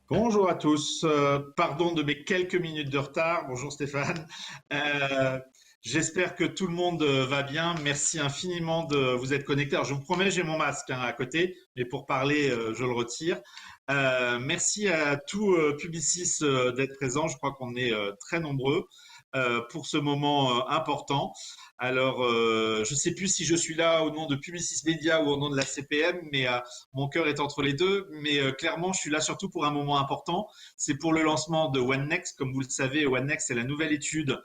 Bonjour à tous. Pardon de mes quelques minutes de retard. Bonjour Stéphane. Euh, J'espère que tout le monde va bien. Merci infiniment de vous être connectés. Alors, je vous promets, j'ai mon masque à côté, mais pour parler, je le retire. Merci à tout Publicis d'être présent. Je crois qu'on est très nombreux pour ce moment important. Alors, je ne sais plus si je suis là au nom de Publicis Media ou au nom de la CPM, mais mon cœur est entre les deux, mais clairement, je suis là surtout pour un moment important. C'est pour le lancement de OneNext. Comme vous le savez, OneNext, c'est la nouvelle étude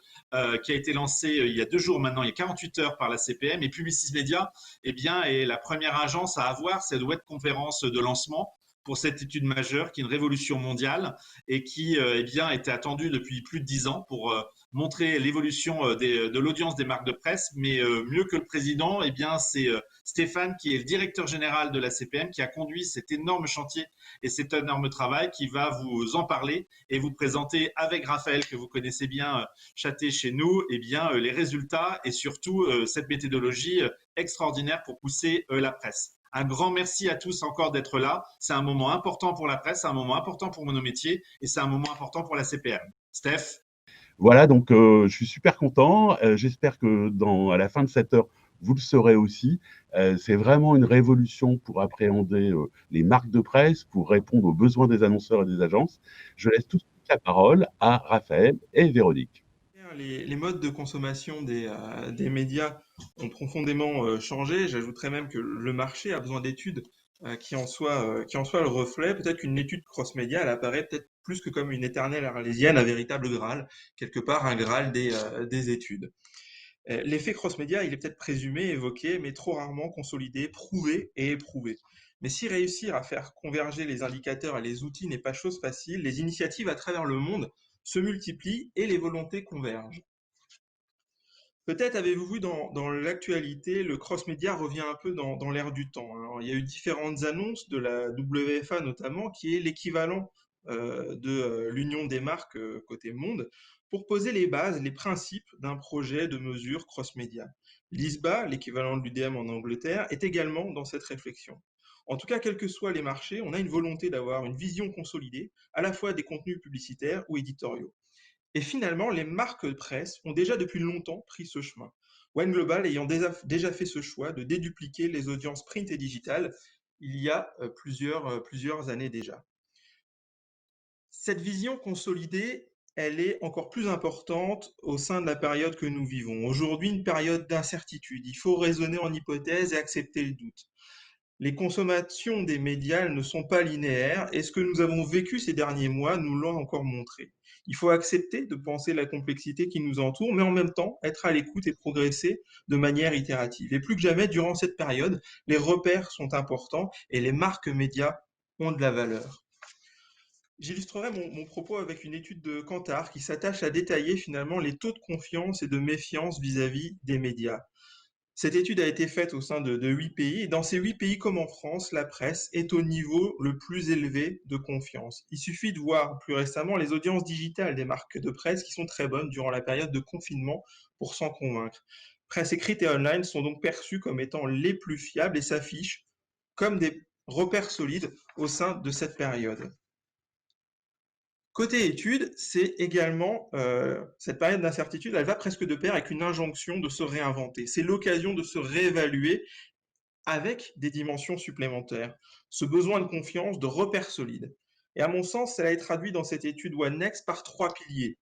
qui a été lancée il y a 2 jours maintenant, il y a 48 heures par la CPM. Et Publicis Media, eh bien, est la première agence à avoir cette web conférence de lancement pour cette étude majeure qui est une révolution mondiale et qui eh bien, était attendue depuis plus de 10 ans pour montrer l'évolution de l'audience des marques de presse. Mais mieux que le président, eh bien, c'est Stéphane, qui est le directeur général de la CPM, qui a conduit cet énorme chantier et cet énorme travail, qui va vous en parler et vous présenter avec Raphaël, que vous connaissez bien, chaté chez nous, eh bien, les résultats et surtout cette méthodologie extraordinaire pour pousser la presse. Un grand merci à tous encore d'être là. C'est un moment important pour la presse, c'est un moment important pour nos métiers et c'est un moment important pour la CPM. Steph? Voilà, donc je suis super content. J'espère que à la fin de cette heure, vous le serez aussi. C'est vraiment une révolution pour appréhender les marques de presse, pour répondre aux besoins des annonceurs et des agences. Je laisse tout de suite la parole à Raphaël et Véronique. Les modes de consommation des médias ont profondément changé. J'ajouterais même que le marché a besoin d'études qui en soient le reflet. Peut-être qu'une étude cross-média, elle apparaît peut-être plus que comme une éternelle arlésienne, un véritable Graal, quelque part un Graal des études. L'effet cross-média, il est peut-être présumé, évoqué, mais trop rarement consolidé, prouvé et éprouvé. Mais si réussir à faire converger les indicateurs et les outils n'est pas chose facile, les initiatives à travers le monde se multiplient et les volontés convergent. Peut-être avez-vous vu dans l'actualité, le cross-média revient un peu dans l'air du temps, hein. Alors, il y a eu différentes annonces de la WFA notamment, qui est l'équivalent de l'Union des marques côté monde, pour poser les bases, les principes d'un projet de mesure cross-média. L'ISBA, l'équivalent de l'UDM en Angleterre, est également dans cette réflexion. En tout cas, quels que soient les marchés, on a une volonté d'avoir une vision consolidée, à la fois des contenus publicitaires ou éditoriaux. Et finalement, les marques de presse ont déjà depuis longtemps pris ce chemin. One Global ayant déjà fait ce choix de dédupliquer les audiences print et digitales il y a plusieurs années déjà. Cette vision consolidée, elle est encore plus importante au sein de la période que nous vivons. Aujourd'hui, une période d'incertitude. Il faut raisonner en hypothèse et accepter le doute. Les consommations des médias ne sont pas linéaires et ce que nous avons vécu ces derniers mois nous l'a encore montré. Il faut accepter de penser la complexité qui nous entoure, mais en même temps être à l'écoute et progresser de manière itérative. Et plus que jamais, durant cette période, les repères sont importants et les marques médias ont de la valeur. J'illustrerai mon propos avec une étude de Kantar qui s'attache à détailler finalement les taux de confiance et de méfiance vis-à-vis des médias. Cette étude a été faite au sein de 8 pays, et dans ces 8 pays comme en France, la presse est au niveau le plus élevé de confiance. Il suffit de voir plus récemment les audiences digitales des marques de presse qui sont très bonnes durant la période de confinement pour s'en convaincre. Presse écrite et online sont donc perçues comme étant les plus fiables et s'affichent comme des repères solides au sein de cette période. Côté études, c'est également cette période d'incertitude, elle va presque de pair avec une injonction de se réinventer. C'est l'occasion de se réévaluer avec des dimensions supplémentaires. Ce besoin de confiance, de repères solides. Et à mon sens, cela est traduit dans cette étude OneNext par 3 piliers.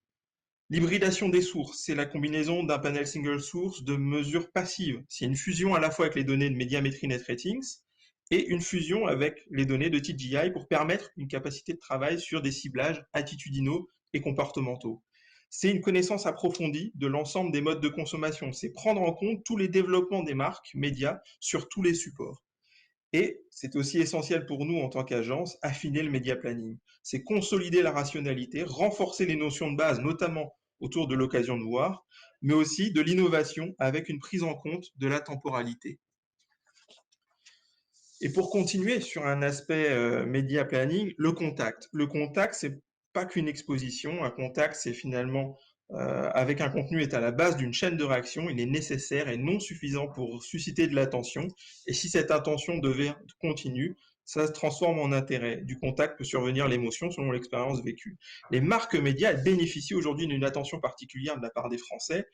L'hybridation des sources, c'est la combinaison d'un panel single source de mesures passives. C'est une fusion à la fois avec les données de Médiamétrie Net Ratings et une fusion avec les données de TGI pour permettre une capacité de travail sur des ciblages attitudinaux et comportementaux. C'est une connaissance approfondie de l'ensemble des modes de consommation. C'est prendre en compte tous les développements des marques médias sur tous les supports. Et c'est aussi essentiel pour nous en tant qu'agence, affiner le média planning. C'est consolider la rationalité, renforcer les notions de base, notamment autour de l'occasion de voir, mais aussi de l'innovation avec une prise en compte de la temporalité. Et pour continuer sur un aspect média planning, le contact. Le contact, c'est pas qu'une exposition. Un contact, c'est finalement avec un contenu est à la base d'une chaîne de réaction, il est nécessaire et non suffisant pour susciter de l'attention. Et si cette attention devait continue, ça se transforme en intérêt. Du contact peut survenir l'émotion selon l'expérience vécue. Les marques médias elles bénéficient aujourd'hui d'une attention particulière de la part des Français,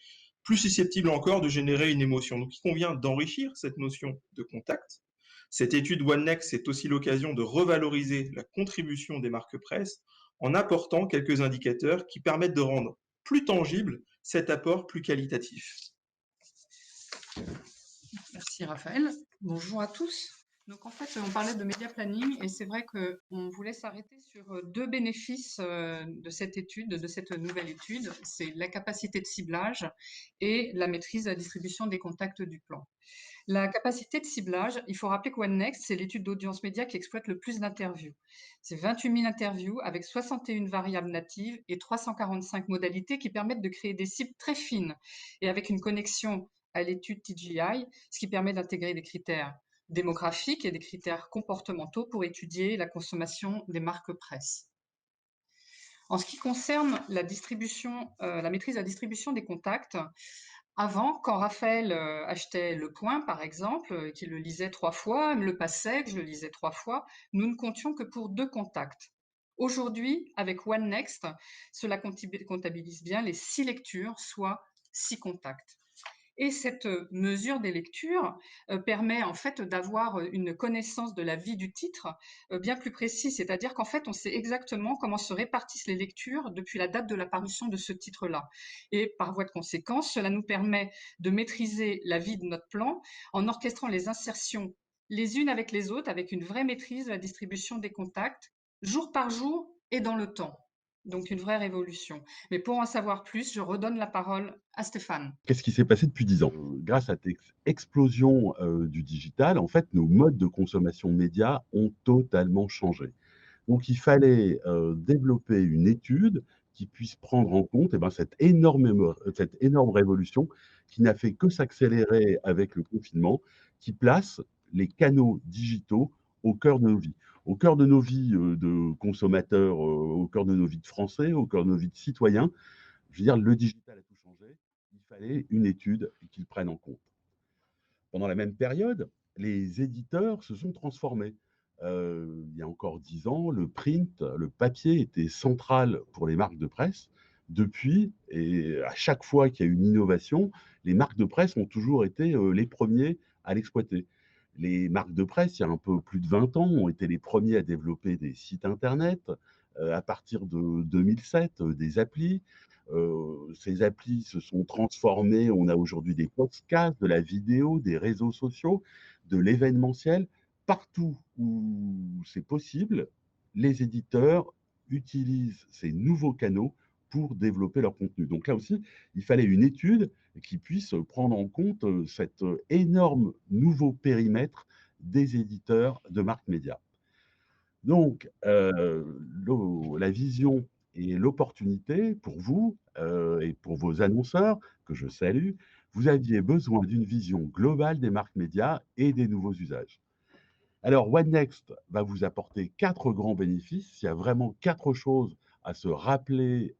plus susceptibles encore de générer une émotion. Donc il convient d'enrichir cette notion de contact. Cette étude OneNext est aussi l'occasion de revaloriser la contribution des marques presse en apportant quelques indicateurs qui permettent de rendre plus tangible cet apport plus qualitatif. Merci Raphaël. Bonjour à tous. Donc en fait, on parlait de média planning et c'est vrai qu'on voulait s'arrêter sur deux bénéfices de cette étude, de cette nouvelle étude. C'est la capacité de ciblage et la maîtrise de la distribution des contacts du plan. La capacité de ciblage, il faut rappeler que OneNext, c'est l'étude d'audience média qui exploite le plus d'interviews. C'est 28 000 interviews avec 61 variables natives et 345 modalités qui permettent de créer des cibles très fines et avec une connexion à l'étude TGI, ce qui permet d'intégrer des critères démographiques et des critères comportementaux pour étudier la consommation des marques presse. En ce qui concerne la distribution, la maîtrise de la distribution des contacts, avant, quand Raphaël achetait Le Point, par exemple, qu'il le lisait 3 fois, me le passait, que je le lisais 3 fois, nous ne comptions que pour 2 contacts. Aujourd'hui, avec OneNext, cela comptabilise bien les 6 lectures, soit 6 contacts. Et cette mesure des lectures permet en fait d'avoir une connaissance de la vie du titre bien plus précise, c'est-à-dire qu'en fait on sait exactement comment se répartissent les lectures depuis la date de la parution de ce titre-là. Et par voie de conséquence, cela nous permet de maîtriser la vie de notre plan en orchestrant les insertions les unes avec les autres, avec une vraie maîtrise de la distribution des contacts, jour par jour et dans le temps. Donc une vraie révolution. Mais pour en savoir plus, je redonne la parole à Stéphane. Qu'est-ce qui s'est passé depuis 10 ans? Grâce à cette explosion du digital, en fait, nos modes de consommation de médias ont totalement changé. Donc, il fallait développer une étude qui puisse prendre en compte cette énorme révolution qui n'a fait que s'accélérer avec le confinement, qui place les canaux digitaux au cœur de nos vies. Au cœur de nos vies de consommateurs, au cœur de nos vies de Français, au cœur de nos vies de citoyens. Je veux dire, le digital a tout changé. Il fallait une étude qu'il prenne en compte. Pendant la même période, les éditeurs se sont transformés. Il y a encore 10 ans, le print, le papier était central pour les marques de presse. Depuis, et à chaque fois qu'il y a eu une innovation, les marques de presse ont toujours été les premiers à l'exploiter. Les marques de presse, il y a un peu plus de 20 ans, ont été les premiers à développer des sites internet. À partir de 2007, des applis. Ces applis se sont transformées. On a aujourd'hui des podcasts, de la vidéo, des réseaux sociaux, de l'événementiel. Partout où c'est possible, les éditeurs utilisent ces nouveaux canaux pour développer leur contenu. Donc là aussi, il fallait une étude qui puisse prendre en compte cet énorme nouveau périmètre des éditeurs de marques médias. Donc, la vision et l'opportunité pour vous et pour vos annonceurs, que je salue, vous aviez besoin d'une vision globale des marques médias et des nouveaux usages. Alors, OneNext va vous apporter 4 grands bénéfices. Il y a vraiment 4 choses à se rappeler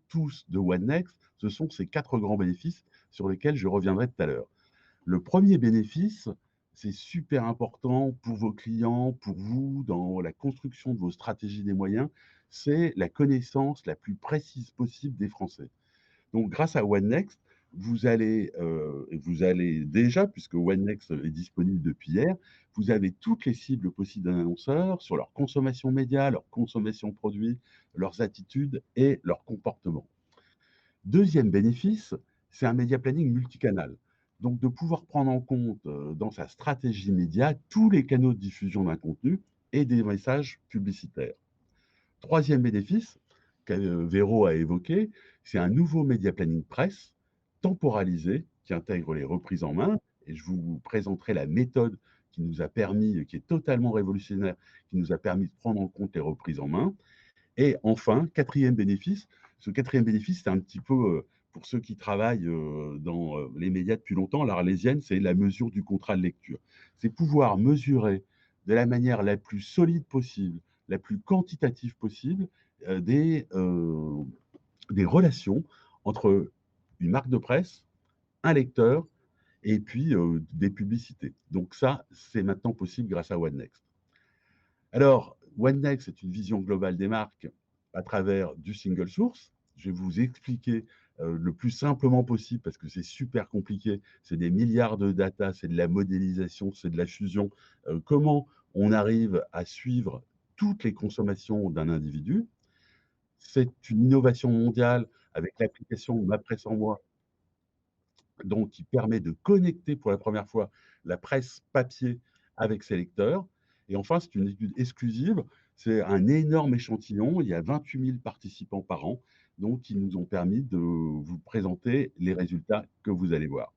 tous de OneNext. Ce sont ces 4 grands bénéfices sur lesquels je reviendrai tout à l'heure. Le premier bénéfice, c'est super important pour vos clients, pour vous, dans la construction de vos stratégies des moyens, c'est la connaissance la plus précise possible des Français. Donc, grâce à OneNext, vous allez déjà, puisque OneNext est disponible depuis hier, vous avez toutes les cibles possibles d'un annonceur sur leur consommation média, leur consommation produit, leurs attitudes et leur comportement. Deuxième bénéfice, c'est un média planning multicanal. Donc, de pouvoir prendre en compte dans sa stratégie média tous les canaux de diffusion d'un contenu et des messages publicitaires. Troisième bénéfice, que Véro a évoqué, c'est un nouveau média planning presse temporalisé qui intègre les reprises en main. Et je vous présenterai la méthode qui nous a permis, qui est totalement révolutionnaire, qui nous a permis de prendre en compte les reprises en main. Et enfin, quatrième bénéfice, ce quatrième bénéfice, c'est un petit peu pour ceux qui travaillent dans les médias depuis longtemps, l'Arlésienne, c'est la mesure du contrat de lecture. C'est pouvoir mesurer de la manière la plus solide possible, la plus quantitative possible, des relations entre une marque de presse, un lecteur et puis des publicités. Donc ça, c'est maintenant possible grâce à OneNext. Alors, OneNext, c'est une vision globale des marques à travers du single source. Je vais vous expliquer le plus simplement possible parce que c'est super compliqué. C'est des milliards de data, c'est de la modélisation, c'est de la fusion. Comment on arrive à suivre toutes les consommations d'un individu. C'est une innovation mondiale avec l'application Ma Presse en Moi, donc qui permet de connecter pour la première fois la presse papier avec ses lecteurs. Et enfin, c'est une étude exclusive, c'est un énorme échantillon, il y a 28 000 participants par an, donc qui nous ont permis de vous présenter les résultats que vous allez voir.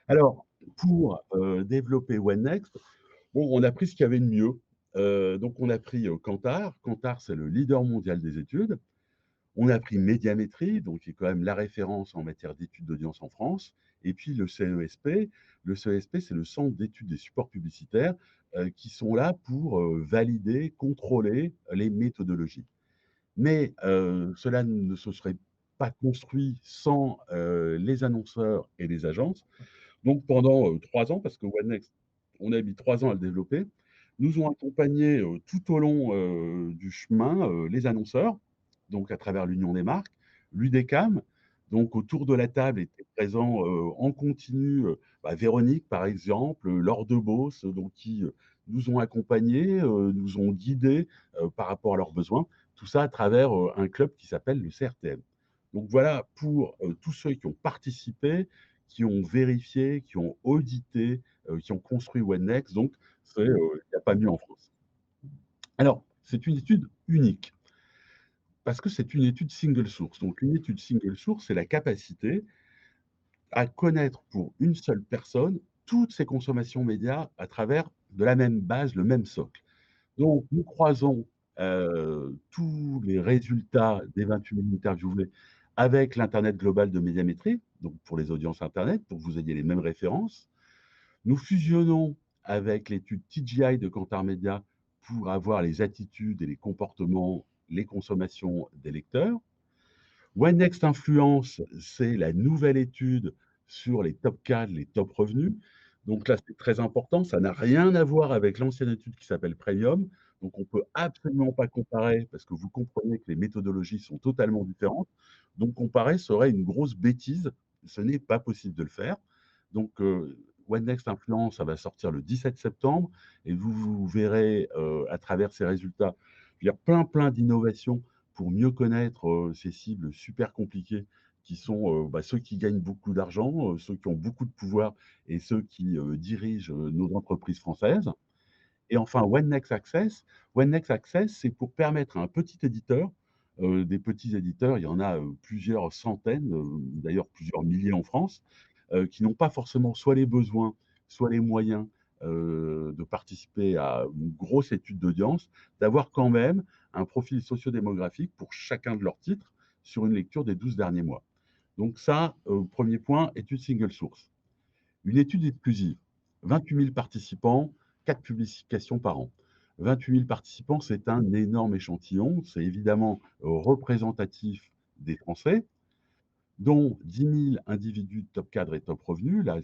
Alors, pour développer OneNext, bon, on a pris ce qu'il y avait de mieux. Donc, on a pris Kantar. Kantar, c'est le leader mondial des études. On a pris Médiamétrie, donc qui est quand même la référence en matière d'études d'audience en France. Et puis le CESP. Le CESP, c'est le Centre d'études des supports publicitaires qui sont là pour valider, contrôler les méthodologies. Mais cela ne se serait pas construit sans les annonceurs et les agences. Donc pendant 3 ans, parce que OneNext, on a mis 3 ans à le développer, nous ont accompagnés tout au long du chemin les annonceurs, donc à travers l'Union des marques, l'UDECAM, donc autour de la table étaient présents en continu Véronique par exemple, Laure Debos, donc qui nous ont accompagnés, nous ont guidés par rapport à leurs besoins, tout ça à travers un club qui s'appelle le CRTM. Donc voilà pour tous ceux qui ont participé, qui ont vérifié, qui ont audité, qui ont construit OneNext. Donc, il n'y a pas mieux en France. Alors, c'est une étude unique parce que c'est une étude single source. Donc, une étude single source, c'est la capacité à connaître pour une seule personne toutes ses consommations médias à travers de la même base, le même socle. Donc, nous croisons tous les résultats des 28 000 interviewés avec l'Internet global de Médiamétrie, donc pour les audiences Internet, pour que vous ayez les mêmes références. Nous fusionnons avec l'étude TGI de Kantar Media pour avoir les attitudes et les comportements, les consommations des lecteurs. OneNext Influence, c'est la nouvelle étude sur les top 4, les top revenus. Donc là, c'est très important. Ça n'a rien à voir avec l'ancienne étude qui s'appelle Premium. Donc on ne peut absolument pas comparer parce que vous comprenez que les méthodologies sont totalement différentes. Donc comparer serait une grosse bêtise. Ce n'est pas possible de le faire. Donc OneNext Influence, ça va sortir le 17 septembre et vous verrez à travers ces résultats, il y a plein d'innovations pour mieux connaître ces cibles super compliquées qui sont ceux qui gagnent beaucoup d'argent, ceux qui ont beaucoup de pouvoir et ceux qui dirigent nos entreprises françaises. Et enfin, OneNext Access. OneNext Access, c'est pour permettre à un petit éditeur, des petits éditeurs, il y en a plusieurs centaines, d'ailleurs plusieurs milliers en France, qui n'ont pas forcément soit les besoins, soit les moyens de participer à une grosse étude d'audience, d'avoir quand même un profil sociodémographique pour chacun de leurs titres sur une lecture des 12 derniers mois. Donc ça, premier point, étude single source. Une étude exclusive, 28 000 participants, 4 publications par an. 28 000 participants, c'est un énorme échantillon, c'est évidemment représentatif des Français, dont 10 000 individus de top cadre et top revenus. Là,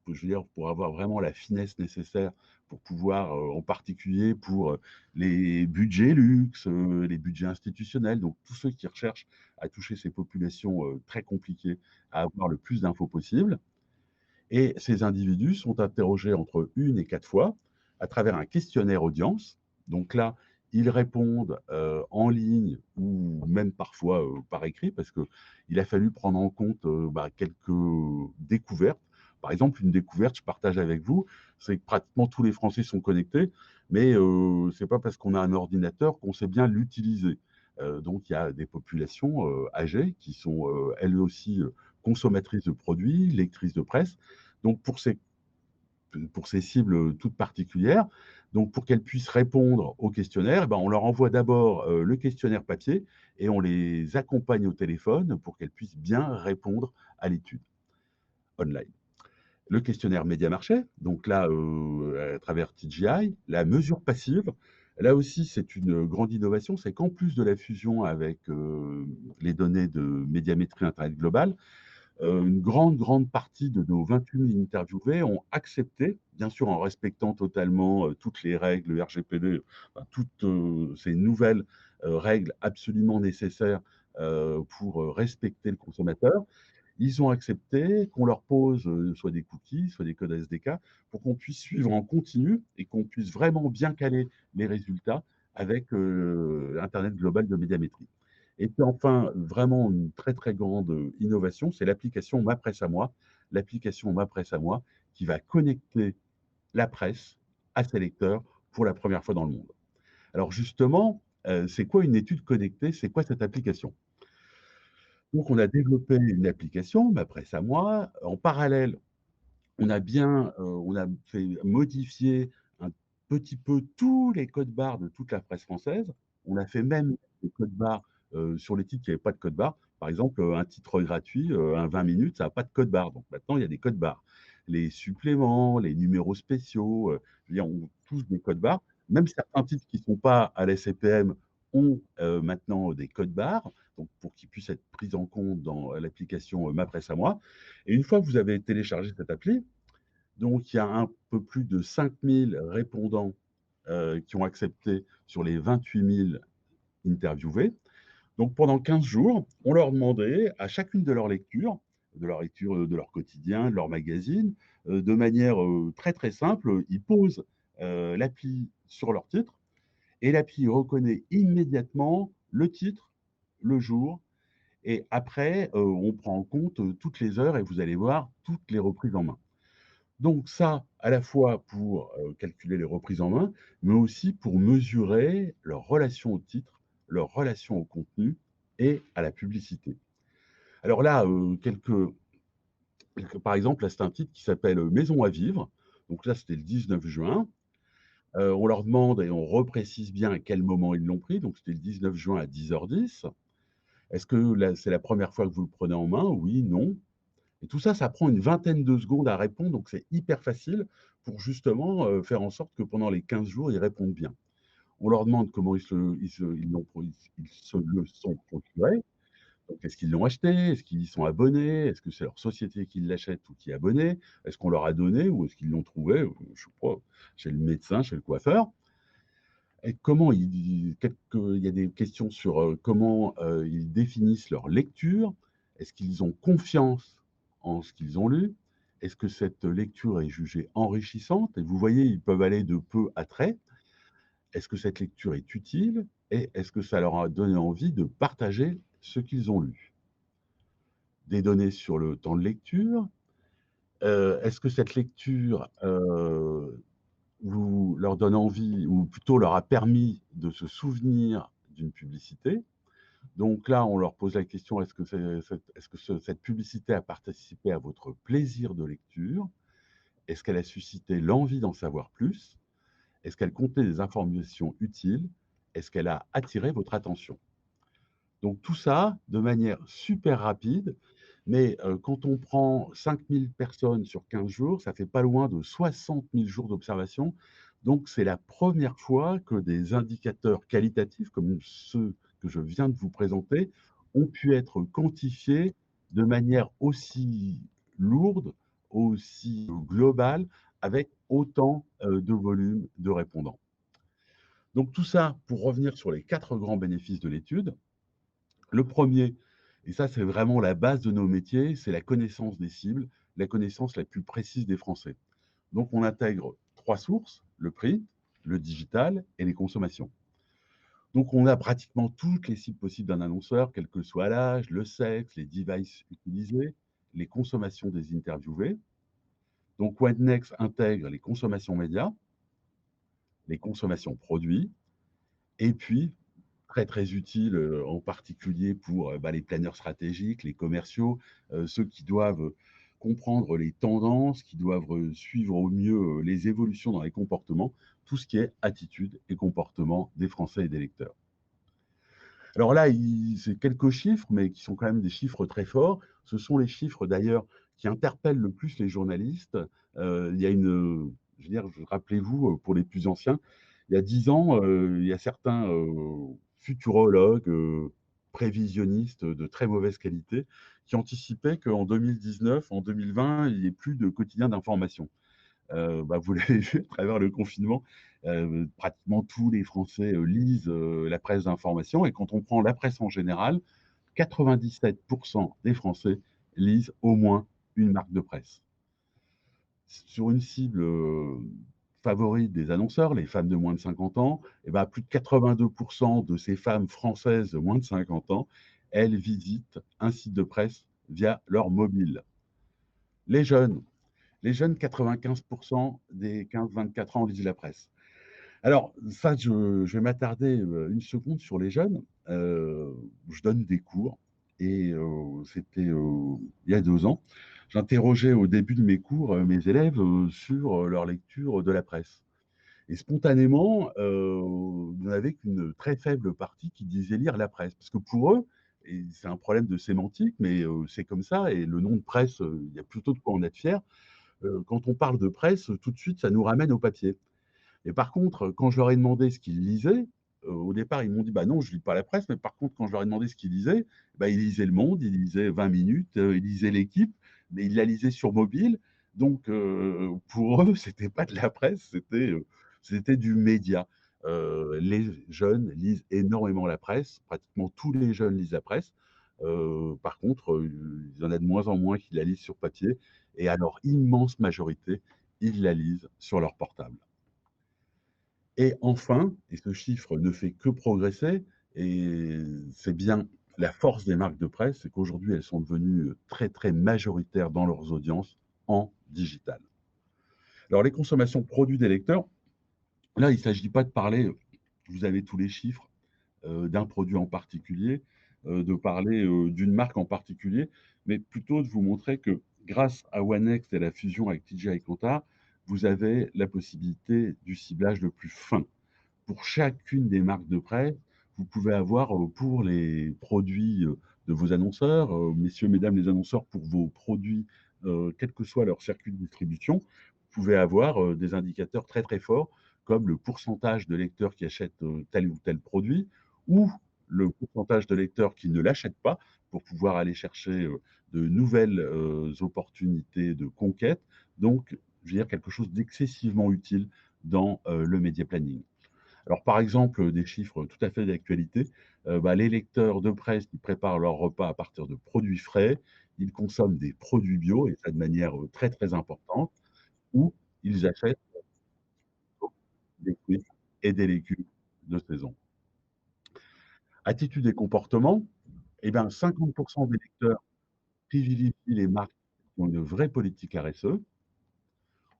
je veux dire, pour avoir vraiment la finesse nécessaire pour pouvoir, en particulier pour les budgets luxe, les budgets institutionnels, donc tous ceux qui recherchent à toucher ces populations très compliquées, à avoir le plus d'infos possible. Et ces individus sont interrogés entre 1 et 4 fois à travers un questionnaire audience. Donc là, ils répondent en ligne ou même parfois par écrit parce qu'il a fallu prendre en compte quelques découvertes. Par exemple, une découverte, je partage avec vous, c'est que pratiquement tous les Français sont connectés, mais ce n'est pas parce qu'on a un ordinateur qu'on sait bien l'utiliser. Donc il y a des populations âgées qui sont elles aussi consommatrices de produits, lectrices de presse. Donc pour ces cibles toutes particulières, donc pour qu'elles puissent répondre au questionnaire, on leur envoie d'abord le questionnaire papier et on les accompagne au téléphone pour qu'elles puissent bien répondre à l'étude online. Le questionnaire Médiamarché, donc là, à travers TGI, la mesure passive, là aussi, c'est une grande innovation, c'est qu'en plus de la fusion avec les données de médiamétrie Internet globale, Une grande partie de nos 28 000 interviewés ont accepté, bien sûr en respectant totalement toutes les règles RGPD, enfin, toutes ces nouvelles règles absolument nécessaires pour respecter le consommateur. Ils ont accepté qu'on leur pose soit des cookies, soit des codes SDK, pour qu'on puisse suivre en continu et qu'on puisse vraiment bien caler les résultats avec Internet global de médiamétrie. Et puis enfin, vraiment une très grande innovation, c'est l'application Ma Presse à moi. L'application Ma Presse à moi qui va connecter la presse à ses lecteurs pour la première fois dans le monde. Alors justement, c'est quoi une étude connectée? C'est quoi cette application? Donc on a développé une application, Ma Presse à moi. En parallèle, on a fait modifier un petit peu tous les codes barres de toute la presse française. On a fait même des codes barres, sur les titres qui n'avaient pas de code barre. Par exemple, un titre gratuit, un 20 minutes, ça n'a pas de code barre. Donc maintenant, il y a des codes barres. Les suppléments, les numéros spéciaux, je veux dire, ont tous des codes barres. Même certains titres qui ne sont pas à la CPM ont, maintenant des codes barres, donc pour qu'ils puissent être pris en compte dans l'application, Ma Presse à moi. Et une fois que vous avez téléchargé cette appli, donc il y a un peu plus de 5 000 répondants, qui ont accepté sur les 28 000 interviewés. Donc pendant 15 jours, on leur demandait à chacune de leur lecture, de leur quotidien, de leur magazine, de manière, très simple, ils posent, l'appli sur leur titre et l'appli reconnaît immédiatement le titre, le jour et après, on prend en compte, toutes les heures et vous allez voir toutes les reprises en main. Donc ça, à la fois pour, calculer les reprises en main, mais aussi pour mesurer leur relation au titre, leur relation au contenu et à la publicité. Alors là, par exemple, là, c'est un titre qui s'appelle, Maison à vivre. Donc là, c'était le 19 juin. On leur demande et on reprécise bien à quel moment ils l'ont pris. Donc c'était le 19 juin à 10h10. Est-ce que là, c'est la première fois que vous le prenez en main? Oui, non. Et tout ça, ça prend une vingtaine de secondes à répondre, donc c'est hyper facile pour justement, faire en sorte que pendant les 15 jours, ils répondent bien. On leur demande comment ils se le sont procuré. Donc est-ce qu'ils l'ont acheté? Est-ce qu'ils y sont abonnés? Est-ce que c'est leur société qui l'achète ou qui est abonnée? Est-ce qu'on leur a donné ou est-ce qu'ils l'ont trouvé, je sais pas, chez le médecin, chez le coiffeur? Et comment il y a des questions sur, comment, ils définissent leur lecture. Est-ce qu'ils ont confiance en ce qu'ils ont lu? Est-ce que cette lecture est jugée enrichissante? Et vous voyez, ils peuvent aller de peu à très. Est-ce que cette lecture est utile? Et est-ce que ça leur a donné envie de partager ce qu'ils ont lu? Des données sur le temps de lecture. Est-ce que cette lecture, vous leur donne envie ou plutôt leur a permis de se souvenir d'une publicité? Donc là, on leur pose la question: est-ce que cette publicité a participé à votre plaisir de lecture? Est-ce qu'elle a suscité l'envie d'en savoir plus? Est-ce qu'elle contenait des informations utiles? Est-ce qu'elle a attiré votre attention? Donc tout ça de manière super rapide, mais quand on prend 5 000 personnes sur 15 jours, ça fait pas loin de 60 000 jours d'observation. Donc c'est la première fois que des indicateurs qualitatifs comme ceux que je viens de vous présenter ont pu être quantifiés de manière aussi lourde, aussi globale, avec autant, de volume de répondants. Donc tout ça pour revenir sur les 4 grands bénéfices de l'étude. Le premier, et ça c'est vraiment la base de nos métiers, c'est la connaissance des cibles, la connaissance la plus précise des Français. Donc on intègre 3 sources, le prix, le digital et les consommations. Donc on a pratiquement toutes les cibles possibles d'un annonceur, quel que soit l'âge, le sexe, les devices utilisés, les consommations des interviewés. Donc Webnext intègre les consommations médias, les consommations produits et puis très utile, en particulier pour, les planeurs stratégiques, les commerciaux, ceux qui doivent comprendre les tendances, qui doivent, suivre au mieux, les évolutions dans les comportements, tout ce qui est attitude et comportement des Français et des lecteurs. Alors là, c'est quelques chiffres, mais qui sont quand même des chiffres très forts. Ce sont les chiffres d'ailleurs qui interpellent le plus les journalistes. Il y a je veux dire, rappelez-vous, pour les plus anciens, il y a 10 ans, il y a certains, futurologues, prévisionnistes de très mauvaise qualité qui anticipaient qu'en 2019, en 2020, il n'y ait plus de quotidiens d'information. Vous l'avez vu à travers le confinement, pratiquement tous les Français, lisent, la presse d'information et quand on prend la presse en général, 97 des Français lisent au moins une marque de presse. Sur une cible, favorite des annonceurs, les femmes de moins de 50 ans, et bah, plus de 82 de ces femmes françaises de moins de 50 ans, elles visitent un site de presse via leur mobile. Les jeunes, 95 des 15-24 ans lisent la presse. Alors ça, je vais m'attarder, 1 seconde sur les jeunes. Je donne des cours et c'était, il y a 2 ans. J'interrogeais au début de mes cours, mes élèves, sur, leur lecture de la presse et spontanément, il n'y en avait qu'une très faible partie qui disait lire la presse. Parce que pour eux et c'est un problème de sémantique, mais c'est comme ça et le nom de presse, il y a plutôt de quoi en être fier. Quand on parle de presse, tout de suite, ça nous ramène au papier. Et par contre, quand je leur ai demandé ce qu'ils lisaient, au départ, ils m'ont dit: «Bah non, je lis pas la presse», mais par contre, quand je leur ai demandé ce qu'ils lisaient, bah, ils lisaient Le Monde, ils lisaient 20 minutes, ils lisaient L'Équipe, mais ils la lisaient sur mobile. Donc, pour eux, c'était pas de la presse, c'était du média. Les jeunes lisent énormément la presse, pratiquement tous les jeunes lisent la presse. Par contre, il y en a de moins en moins qui la lisent sur papier et à leur immense majorité, ils la lisent sur leur portable. Et enfin, et ce chiffre ne fait que progresser, et c'est bien la force des marques de presse, c'est qu'aujourd'hui, elles sont devenues très, très majoritaires dans leurs audiences en digital. Alors, les consommations de produits des lecteurs, là, il ne s'agit pas de parler, vous avez tous les chiffres, d'un produit en particulier, de parler d'une marque en particulier, mais plutôt de vous montrer que grâce à OneNext et la fusion avec TGI Kantar, vous avez la possibilité du ciblage le plus fin. Pour chacune des marques de presse, vous pouvez avoir, pour les produits, de vos annonceurs, messieurs, mesdames les annonceurs, pour vos produits, quel que soit leur circuit de distribution, vous pouvez avoir, des indicateurs très, très forts, comme le pourcentage de lecteurs qui achètent, tel ou tel produit ou le pourcentage de lecteurs qui ne l'achètent pas pour pouvoir aller chercher, de nouvelles, opportunités de conquête. Donc, je veux dire quelque chose d'excessivement utile dans, le média planning. Alors, par exemple, des chiffres tout à fait d'actualité, les lecteurs de presse qui préparent leur repas à partir de produits frais, ils consomment des produits bio et ça de manière, très, très importante ou ils achètent des fruits et des légumes de saison. Attitudes et comportements, eh bien 50 des lecteurs privilégient les marques qui ont une vraie politique RSE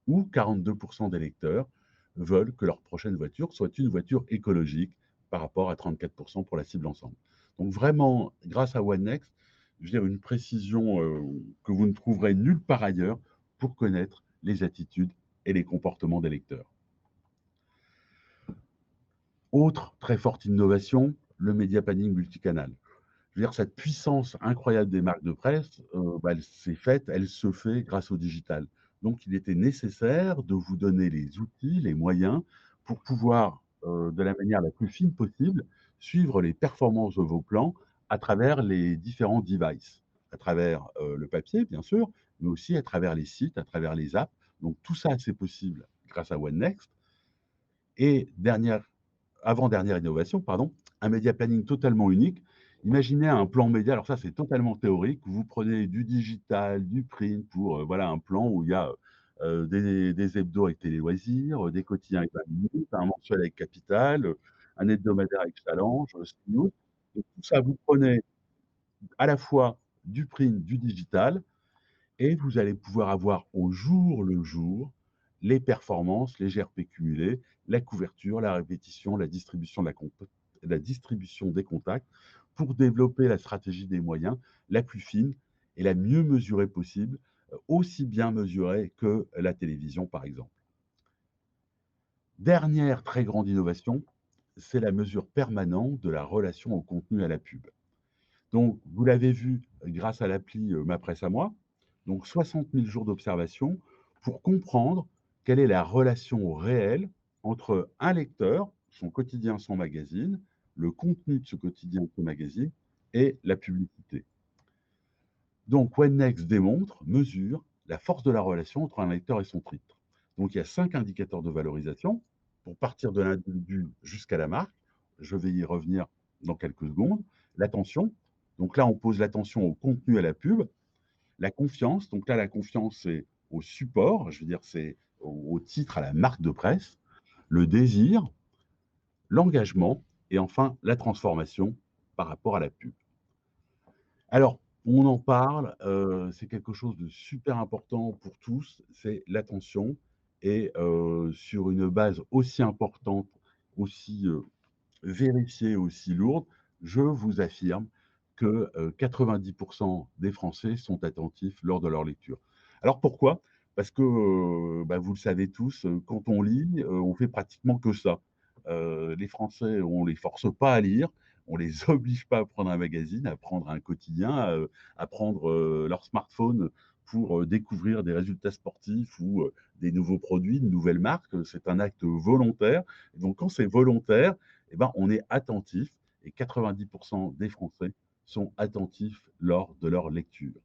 ou 42 des lecteurs veulent que leur prochaine voiture soit une voiture écologique par rapport à 34 pour la cible ensemble. Donc vraiment, grâce à OneNext, je veux dire une précision, que vous ne trouverez nulle part ailleurs pour connaître les attitudes et les comportements des lecteurs. Autre très forte innovation, le media planning multicanal. Je veux dire cette puissance incroyable des marques de presse, elle se fait grâce au digital. Donc il était nécessaire de vous donner les outils, les moyens pour pouvoir, de la manière la plus fine possible, suivre les performances de vos plans à travers les différents devices. À travers, le papier bien sûr, mais aussi à travers les sites, à travers les apps. Donc tout ça, c'est possible grâce à OneNext et avant-dernière innovation, pardon, un média planning totalement unique. Imaginez un plan média, alors ça c'est totalement théorique, vous prenez du digital, du print pour, voilà un plan où il y a, des hebdos avec Télé Loisirs, des quotidiens avec 20 minutes, un mensuel avec Capital, un hebdomadaire avec Challenge, CNews. Et tout ça, vous prenez à la fois du print, du digital et vous allez pouvoir avoir au jour le jour les performances, les GRP cumulés, la couverture, la répétition, la distribution des contacts pour développer la stratégie des moyens la plus fine et la mieux mesurée possible, aussi bien mesurée que la télévision, par exemple. Dernière très grande innovation, c'est la mesure permanente de la relation au contenu à la pub. Donc, vous l'avez vu grâce à l'appli, Ma Presse à moi, donc 60 000 jours d'observation pour comprendre quelle est la relation réelle entre un lecteur, son quotidien, son magazine, le contenu de ce quotidien, ce magazine et la publicité. Donc, Webnext démontre, mesure la force de la relation entre un lecteur et son titre. Donc, il y a 5 indicateurs de valorisation pour partir de l'individu jusqu'à la marque. Je vais y revenir dans quelques secondes. L'attention. Donc là, on pose l'attention au contenu, à la pub. La confiance. Donc là, la confiance, c'est au support. Je veux dire, c'est au titre, à la marque de presse. Le désir, l'engagement et enfin la transformation par rapport à la pub. Alors, on en parle, c'est quelque chose de super important pour tous, c'est l'attention et sur une base aussi importante, aussi, vérifiée, aussi lourde, je vous affirme que, 90 des Français sont attentifs lors de leur lecture. Alors pourquoi? Parce que, bah, vous le savez tous, quand on lit, on fait pratiquement que ça. Les Français, on les force pas à lire, on les oblige pas à prendre un magazine, à prendre un quotidien, à prendre, leur smartphone pour, découvrir des résultats sportifs ou, des nouveaux produits, de nouvelles marques. C'est un acte volontaire. Donc quand c'est volontaire, eh ben, on est attentif et 90 des Français sont attentifs lors de leur lecture.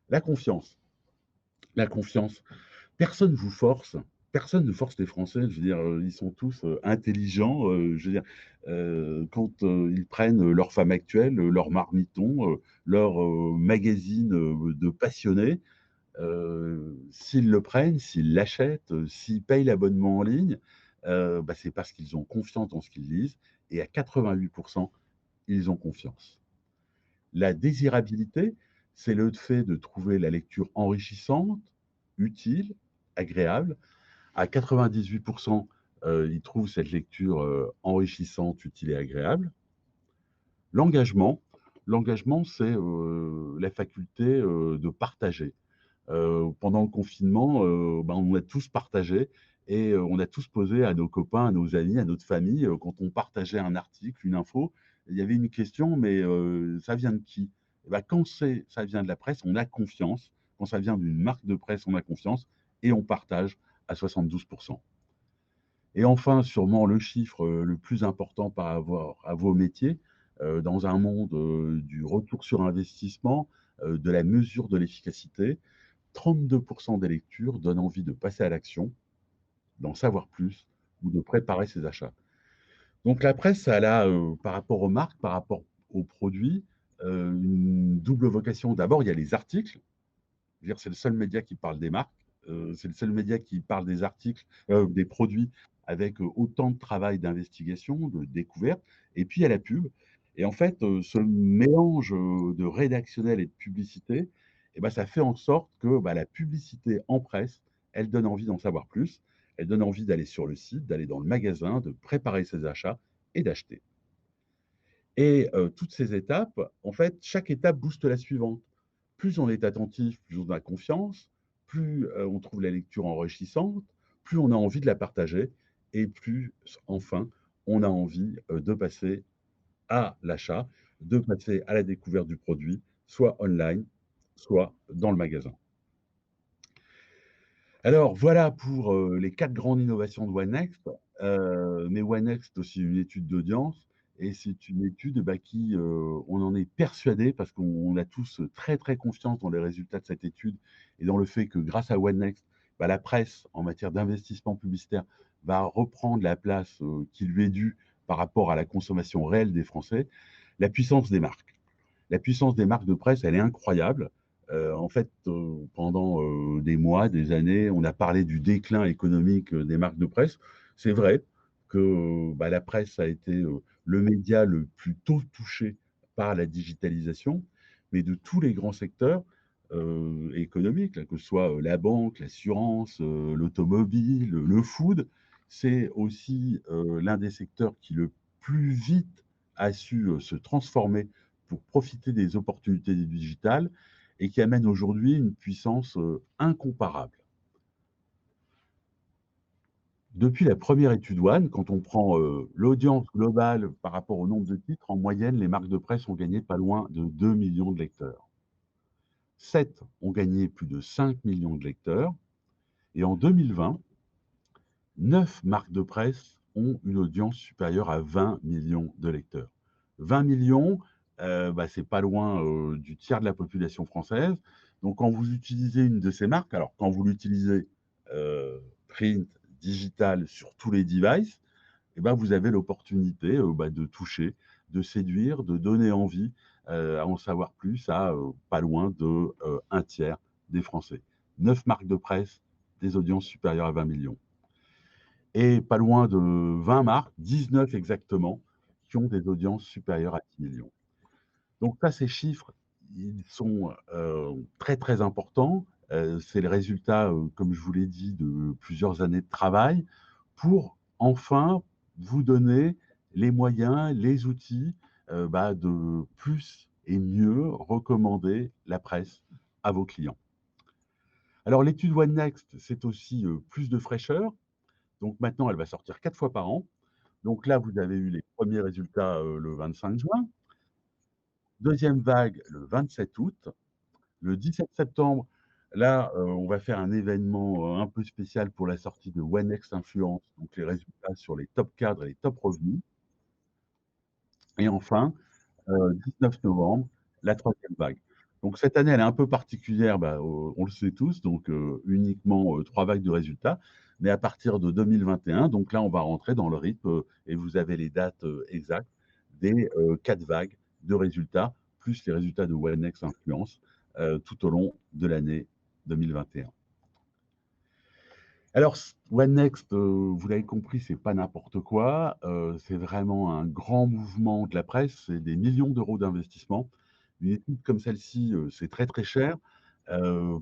La confiance. La confiance. Personne vous force, personne ne force les Français. Je veux dire, ils sont tous, intelligents, je veux dire, quand, ils prennent leur femme actuelle, leur marmiton, leur, magazine, de passionnés, s'ils le prennent, s'ils l'achètent, s'ils payent l'abonnement en ligne, bah, c'est parce qu'ils ont confiance dans ce qu'ils lisent et à 88 ils ont confiance. La désirabilité, c'est le fait de trouver la lecture enrichissante, utile, agréable. À 98 ils trouvent cette lecture, enrichissante, utile et agréable. L'engagement, l'engagement, c'est, la faculté, de partager. Pendant le confinement, ben, on a tous partagé et on a tous posé à nos copains, à nos amis, à notre famille, quand on partageait un article, une info, il y avait une question: «Mais ça vient de qui?» Et bah, quand ça vient de la presse, on a confiance. Quand ça vient d'une marque de presse, on a confiance et on partage à 72. Et enfin, sûrement le chiffre, le plus important par rapport à vos métiers, dans un monde, du retour sur investissement, de la mesure de l'efficacité, 32 des lectures donnent envie de passer à l'action, d'en savoir plus ou de préparer ses achats. Donc la presse, elle a, par rapport aux marques, par rapport aux produits, une double vocation. D'abord, il y a les articles. Je veux dire, c'est le seul média qui parle des marques, c'est le seul média qui parle des articles, des produits avec, autant de travail d'investigation, de découverte et puis il y a la pub et en fait, ce mélange, de rédactionnel et de publicité et bah, ça fait en sorte que, bah, la publicité en presse, elle donne envie d'en savoir plus. Elle donne envie d'aller sur le site, d'aller dans le magasin, de préparer ses achats et d'acheter. Et toutes ces étapes, en fait, chaque étape booste la suivante. Plus on est attentif, plus on a confiance, plus, on trouve la lecture enrichissante, plus on a envie de la partager et plus, enfin, on a envie, de passer à l'achat, de passer à la découverte du produit, soit online, soit dans le magasin. Alors voilà pour, les 4 grandes innovations de OneNext. Mais OneNext, c'est aussi une étude d'audience et c'est une étude, bah, qui, on en est persuadé parce qu'on a tous, très, très confiance dans les résultats de cette étude et dans le fait que grâce à OneNext, bah, la presse, en matière d'investissement publicitaire, va reprendre la place, qui lui est due par rapport à la consommation réelle des Français. La puissance des marques. La puissance des marques de presse, elle est incroyable. En fait, pendant, des mois, des années, on a parlé du déclin économique, des marques de presse. C'est vrai que, bah, la presse a été, le média le plus tôt touché par la digitalisation, mais de tous les grands secteurs, économiques, là, que ce soit, la banque, l'assurance, l'automobile, le food, c'est aussi, l'un des secteurs qui le plus vite a su, se transformer pour profiter des opportunités du digital et qui amène aujourd'hui une puissance, incomparable. Depuis la première étude One, quand on prend, l'audience globale par rapport au nombre de titres, en moyenne, les marques de presse ont gagné pas loin de 2 millions de lecteurs. 7 ont gagné plus de 5 millions de lecteurs et en 2020, 9 marques de presse ont une audience supérieure à 20 millions de lecteurs. 20 millions, c'est pas loin du tiers de la population française. Donc, quand vous utilisez une de ces marques, alors quand vous l'utilisez print, digital sur tous les devices, vous avez l'opportunité de toucher, de séduire, de donner envie à en savoir plus à pas loin de un tiers des Français. 9 marques de presse, des audiences supérieures à 20 millions. Et pas loin de 20 marques, 19 exactement, qui ont des audiences supérieures à 10 millions. Donc ça, ces chiffres, ils sont très, très importants. C'est le résultat, comme je vous l'ai dit, de plusieurs années de travail pour enfin vous donner les moyens, les outils de plus et mieux recommander la presse à vos clients. Alors l'étude One Next, c'est aussi plus de fraîcheur. Donc maintenant, elle va sortir 4 fois par an. Donc là, vous avez eu les premiers résultats le 25 juin. Deuxième vague le 27 août. Le 17 septembre, là, on va faire un événement un peu spécial pour la sortie de One Next Influence, donc les résultats sur les top cadres et les top revenus. Et enfin, 19 novembre, la troisième vague. Donc cette année, elle est un peu particulière, on le sait tous, donc uniquement 3 vagues de résultats. Mais à partir de 2021, donc là, on va rentrer dans le rythme et vous avez les dates exactes des 4 vagues de résultats, plus les résultats de One Next Influence tout au long de l'année 2021. Alors, One Next, vous l'avez compris, c'est pas n'importe quoi. C'est vraiment un grand mouvement de la presse. C'est des millions d'euros d'investissement. Une étude comme celle-ci, c'est très, très cher,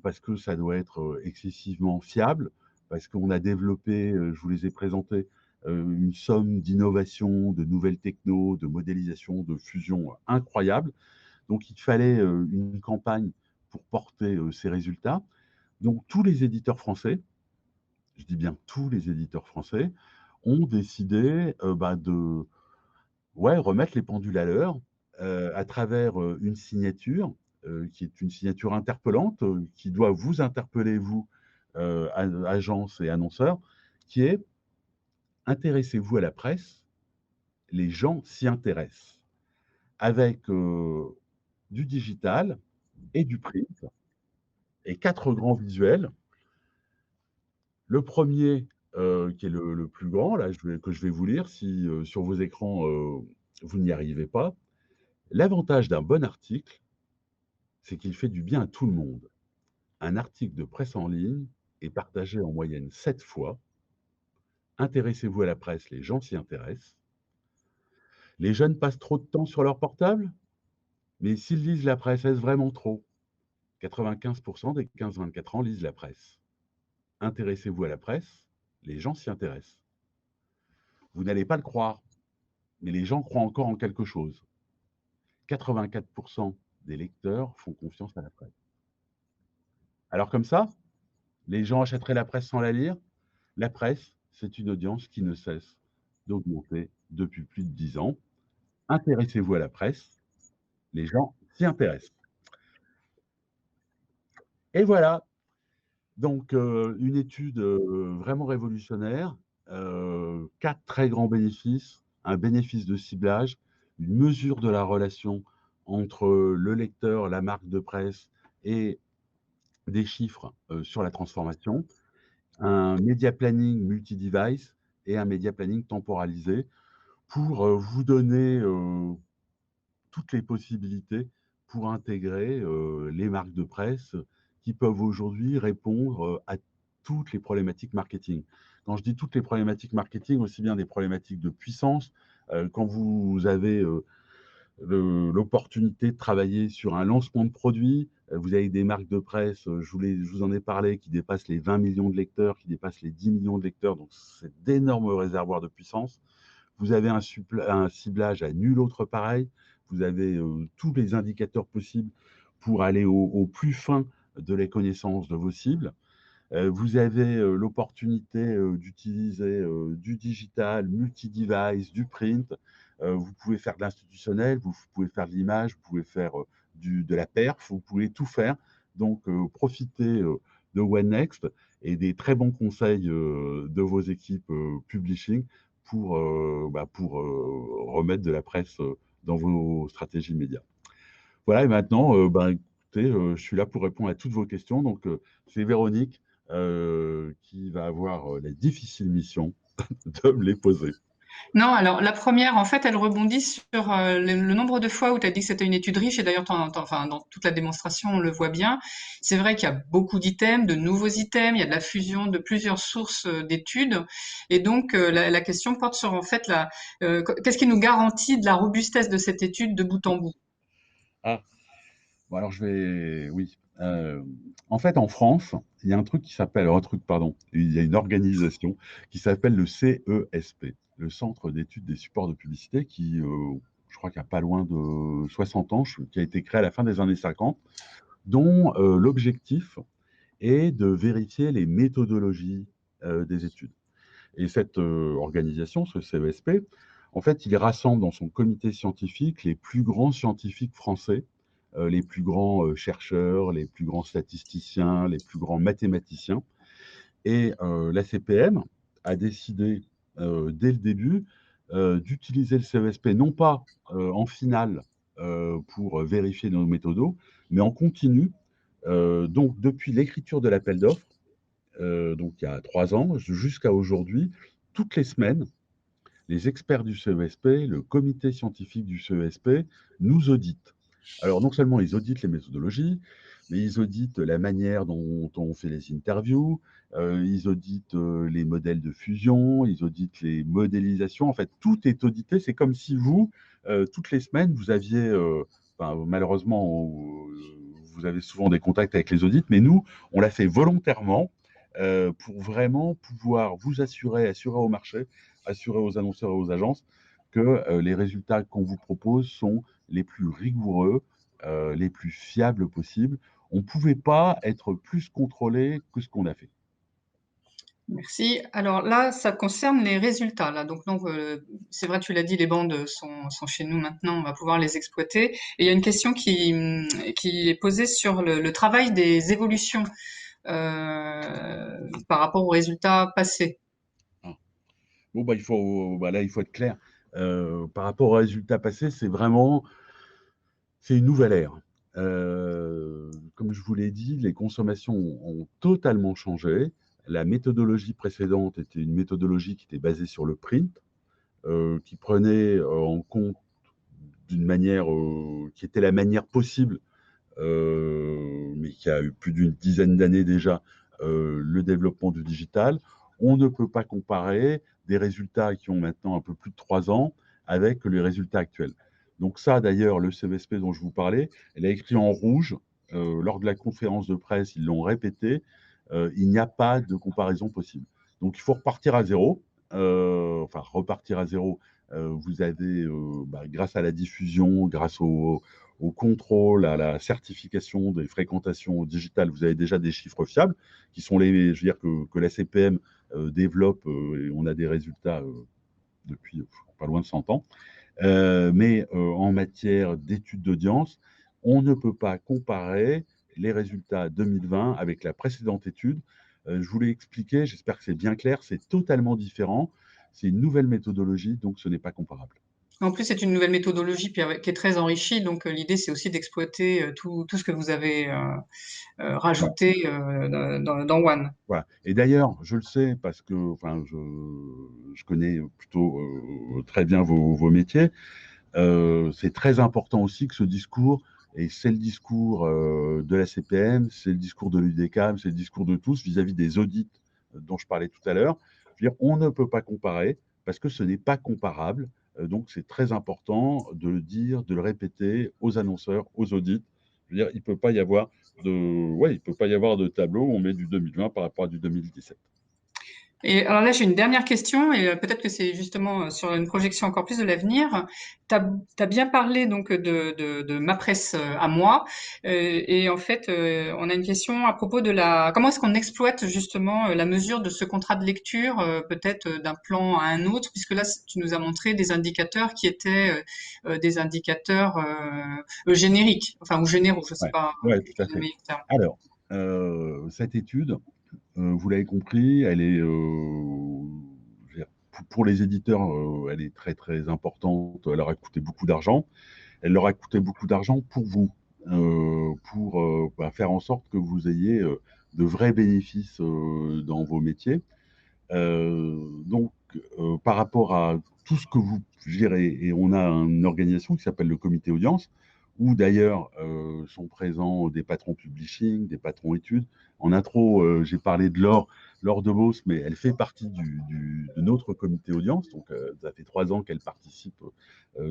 parce que ça doit être, excessivement fiable, parce qu'on a développé, je vous les ai présentés, une somme d'innovations, de nouvelles technos, de modélisation, de fusion incroyables. Donc il fallait, une campagne pour porter, ces résultats. Donc tous les éditeurs français, je dis bien tous les éditeurs français, ont décidé, de remettre les pendules à l'heure, à travers, une signature, qui est une signature interpellante, qui doit vous interpeller vous, agences et annonceurs, qui est: «Intéressez-vous à la presse, les gens s'y intéressent». Avec, du digital et du print et 4 grands visuels. Le premier, qui est le plus grand, là, que je vais vous lire si, sur vos écrans, vous n'y arrivez pas. L'avantage d'un bon article, c'est qu'il fait du bien à tout le monde. Un article de presse en ligne est partagé en moyenne 7 fois. Intéressez-vous à la presse, les gens s'y intéressent. Les jeunes passent trop de temps sur leur portable? Mais s'ils lisent la presse, est-ce vraiment trop? 95 des 15-24 ans lisent la presse. Intéressez-vous à la presse, les gens s'y intéressent. Vous n'allez pas le croire, mais les gens croient encore en quelque chose. 84 des lecteurs font confiance à la presse. Alors comme ça, les gens achèteraient la presse sans la lire? La presse, c'est une audience qui ne cesse d'augmenter depuis plus de 10 ans. Intéressez-vous à la presse, les gens s'y intéressent. Et voilà, donc une étude vraiment révolutionnaire, 4 très grands bénéfices, un bénéfice de ciblage, une mesure de la relation entre le lecteur, la marque de presse et des chiffres sur la transformation, un media planning multi-device et un media planning temporalisé pour vous donner toutes les possibilités pour intégrer les marques de presse qui peuvent aujourd'hui répondre à toutes les problématiques marketing. Quand je dis toutes les problématiques marketing, aussi bien des problématiques de puissance, quand vous avez l'opportunité de travailler sur un lancement de produit, vous avez des marques de presse, je vous en ai parlé, qui dépassent les 20 millions de lecteurs, qui dépassent les 10 millions de lecteurs, donc c'est d'énormes réservoirs de puissance. Vous avez un ciblage à nul autre pareil. Vous avez tous les indicateurs possibles pour aller au plus fin de les connaissances de vos cibles. Vous avez l'opportunité d'utiliser du digital, multi-device, du print. Vous pouvez faire de l'institutionnel, vous pouvez faire de l'image, vous pouvez faire de la perf, vous pouvez tout faire. Donc, profitez de One Next et des très bons conseils de vos équipes publishing pour remettre de la presse dans vos stratégies médias. Voilà, et maintenant, écoutez, je suis là pour répondre à toutes vos questions. Donc, c'est Véronique qui va avoir la difficile mission de me les poser. Non, alors la première, en fait, elle rebondit sur le nombre de fois où tu as dit que c'était une étude riche, et d'ailleurs, enfin, dans toute la démonstration, on le voit bien. C'est vrai qu'il y a beaucoup d'items, de nouveaux items, il y a de la fusion de plusieurs sources d'études, et donc la question porte sur, en fait, qu'est-ce qui nous garantit de la robustesse de cette étude de bout en bout? Ah, bon, alors oui. En fait, en France, il y a il y a une organisation qui s'appelle le CESP, le Centre d'études des supports de publicité, qui, je crois qu'il n'y a pas loin de 60 ans, qui a été créé à la fin des années 50, dont l'objectif est de vérifier les méthodologies des études. Et cette organisation, ce CESP, en fait, il rassemble dans son comité scientifique les plus grands scientifiques français, les plus grands chercheurs, les plus grands statisticiens, les plus grands mathématiciens. Et la CPM a décidé dès le début d'utiliser le CESP non pas en finale pour vérifier nos méthodos, mais en continu. Donc, depuis l'écriture de l'appel d'offres, donc il y a 3 ans, jusqu'à aujourd'hui, toutes les semaines, les experts du CESP, le comité scientifique du CESP, nous auditent. Alors, non seulement ils auditent les méthodologies, mais ils auditent la manière dont on fait les interviews, ils auditent les modèles de fusion, ils auditent les modélisations. En fait, tout est audité. C'est comme si vous, toutes les semaines, vous aviez, malheureusement, vous avez souvent des contacts avec les audits, mais nous, on l'a fait volontairement pour vraiment pouvoir vous assurer au marché, assurer aux annonceurs et aux agences que les résultats qu'on vous propose sont les plus rigoureux, les plus fiables possibles. On ne pouvait pas être plus contrôlé que ce qu'on a fait. Merci. Alors là, ça concerne les résultats. Là. Donc, c'est vrai, tu l'as dit, les bandes sont chez nous maintenant, on va pouvoir les exploiter. Et il y a une question qui est posée sur le travail des évolutions par rapport aux résultats passés. Ah. Bon, là, il faut être clair. Par rapport aux résultats passés, c'est une nouvelle ère. Comme je vous l'ai dit, les consommations ont totalement changé. La méthodologie précédente était une méthodologie qui était basée sur le print, qui prenait en compte d'une manière qui était la manière possible, mais qui a eu plus d'une dizaine d'années déjà, le développement du digital. On ne peut pas comparer des résultats qui ont maintenant un peu plus de 3 ans avec les résultats actuels. Donc ça, d'ailleurs, le CESP dont je vous parlais, elle a écrit en rouge, lors de la conférence de presse, ils l'ont répété, il n'y a pas de comparaison possible. Donc il faut repartir à zéro, repartir à zéro. Vous avez, grâce à la diffusion, grâce au contrôle, à la certification des fréquentations digitales, vous avez déjà des chiffres fiables qui sont je veux dire que la CPM développe et on a des résultats depuis pas loin de 100 ans. Mais en matière d'études d'audience, on ne peut pas comparer les résultats 2020 avec la précédente étude. Je vous l'ai expliqué, j'espère que c'est bien clair, c'est totalement différent. C'est une nouvelle méthodologie, donc ce n'est pas comparable. En plus, c'est une nouvelle méthodologie qui est très enrichie. Donc, l'idée, c'est aussi d'exploiter tout ce que vous avez rajouté dans One. Voilà. Et d'ailleurs, je le sais parce que je connais plutôt très bien vos métiers. C'est très important aussi que ce discours, et c'est le discours de la CPM, c'est le discours de l'UDECAM, c'est le discours de tous vis-à-vis des audits dont je parlais tout à l'heure. Je veux dire, on ne peut pas comparer parce que ce n'est pas comparable. Donc, c'est très important de le dire, de le répéter aux annonceurs, aux audits. Je veux dire, il ne peut pas y avoir de tableau où on met du 2020 par rapport à du 2017. Et alors là, j'ai une dernière question, et peut-être que c'est justement sur une projection encore plus de l'avenir. Tu as bien parlé donc de ma presse à moi, et en fait, on a une question à propos comment est-ce qu'on exploite justement la mesure de ce contrat de lecture, peut-être d'un plan à un autre, puisque là, tu nous as montré des indicateurs qui étaient des indicateurs génériques, enfin ou généraux, je sais Ouais, pas ouais, tout à le fait. meilleur terme. Alors, cette étude, vous l'avez compris, elle est, pour les éditeurs, elle est très très importante. Elle leur a coûté beaucoup d'argent. Elle leur a coûté beaucoup d'argent pour vous, pour faire en sorte que vous ayez de vrais bénéfices dans vos métiers. Donc, par rapport à tout ce que vous gérez, et on a une organisation qui s'appelle le comité audience, où d'ailleurs sont présents des patrons publishing, des patrons études. En intro, j'ai parlé de Laure de Beauce, mais elle fait partie de notre comité audience. Donc, ça fait 3 ans qu'elle participe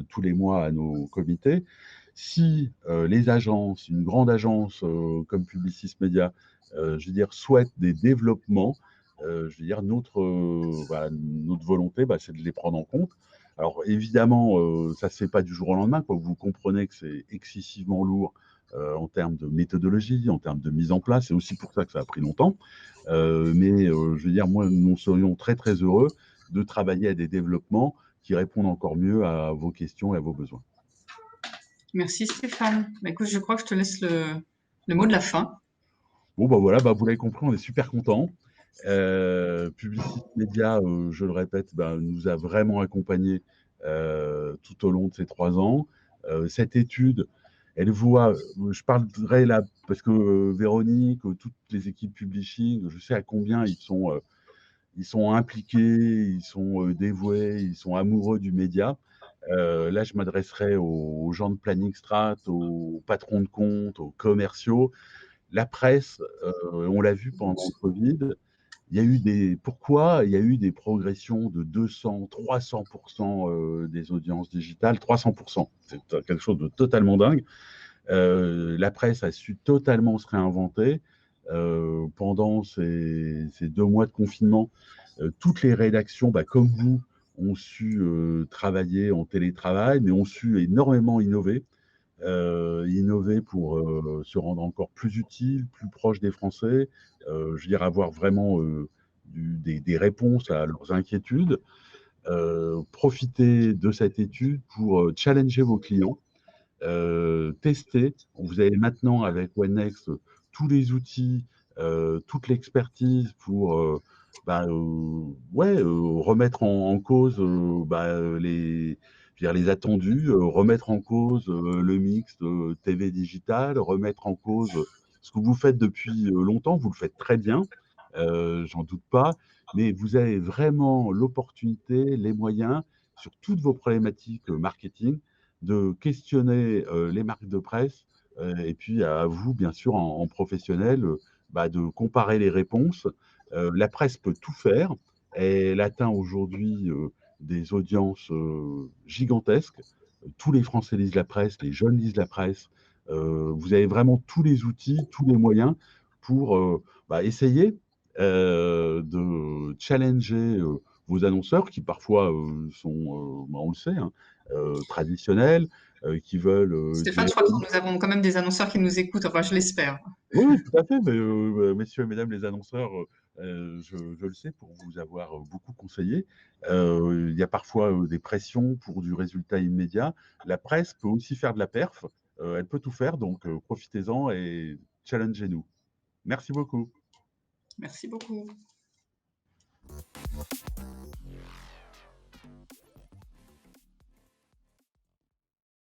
tous les mois à nos comités. Si les agences, une grande agence comme Publicis Media, je veux dire, souhaitent des développements, je veux dire, notre volonté, c'est de les prendre en compte. Alors évidemment, ça ne se fait pas du jour au lendemain, quoi. Vous comprenez que c'est excessivement lourd en termes de méthodologie, en termes de mise en place. C'est aussi pour ça que ça a pris longtemps. Mais je veux dire, moi, nous serions très très heureux de travailler à des développements qui répondent encore mieux à vos questions et à vos besoins. Merci Stéphane. Écoute, je crois que je te laisse le mot de la fin. Bon, voilà, vous l'avez compris, on est super contents. Publicis Media, je le répète, nous a vraiment accompagnés tout au long de ces 3 ans. Cette étude, elle voit, je parlerai là, parce que Véronique, toutes les équipes publishing, je sais à combien ils sont impliqués, ils sont dévoués, ils sont amoureux du média. Là, je m'adresserai aux gens de Planning Strat, aux patrons de compte, aux commerciaux. La presse, on l'a vu pendant le Covid, il y a eu des progressions de 200, 300% des audiences digitales, 300%. C'est quelque chose de totalement dingue. La presse a su totalement se réinventer. Pendant ces 2 mois de confinement, toutes les rédactions, comme vous, ont su travailler en télétravail, mais ont su énormément innover. Innover pour se rendre encore plus utile, plus proche des Français, je veux dire avoir vraiment des réponses à leurs inquiétudes. Profiter de cette étude pour challenger vos clients, tester. Vous avez maintenant avec OneNext tous les outils, toute l'expertise pour remettre en cause les attendus, remettre en cause le mix TV digital, remettre en cause ce que vous faites depuis longtemps. Vous le faites très bien, j'en doute pas, mais vous avez vraiment l'opportunité, les moyens sur toutes vos problématiques marketing de questionner les marques de presse et puis à vous, bien sûr, en professionnel, de comparer les réponses. La presse peut tout faire. Elle atteint aujourd'hui des audiences gigantesques. Tous les Français lisent la presse, les jeunes lisent la presse. Vous avez vraiment tous les outils, tous les moyens pour essayer de challenger vos annonceurs qui parfois sont, on le sait, hein, traditionnels, qui veulent Stéphane, je crois que nous avons quand même des annonceurs qui nous écoutent, enfin je l'espère. Oui, tout à fait. Mais, messieurs et mesdames les annonceurs, je le sais pour vous avoir beaucoup conseillé. Il y a parfois des pressions pour du résultat immédiat. La presse peut aussi faire de la perf. Elle peut tout faire, donc profitez-en et challengez-nous. Merci beaucoup. Merci beaucoup.